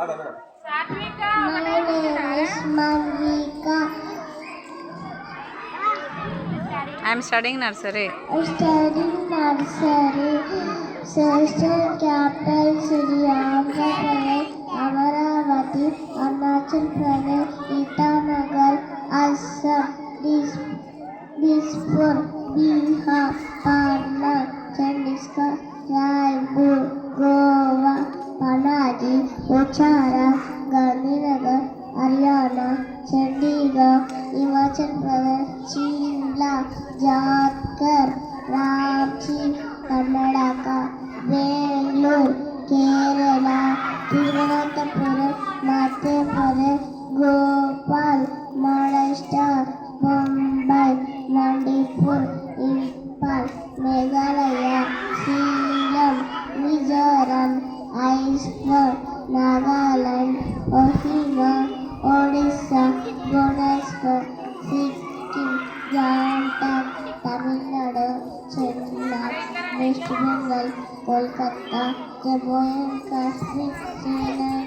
My name is Malvika. I am studying nursery. I study nursery. Celestial capital city Andhra Pradesh, Amaravati, Arunachal Pradesh, Itanagar, Assam, Dispur, Bihar, Patna, Chandigarh, Raipur, Goa, Panaji, Uchara, Gandhinagar, Haryana, Chandigarh, Himachal Pradesh, Shimla, Jharkhand, Ranchi, Karnataka, Bangalore, Kerala, Thiruvananthapuram, Madhya Pradesh, Bhopal, Maharashtra, Mumbai, Manipur, Impal, Meghalaya, Shillong, Mizoram, Iceland, Nagaland, Ohio, Odisha, Bhubaneswar, Sikkim, Jharkhand, Tamil Nadu, Chennai, West Bengal, Kolkata, Jammu and Kashmir, Srinagar.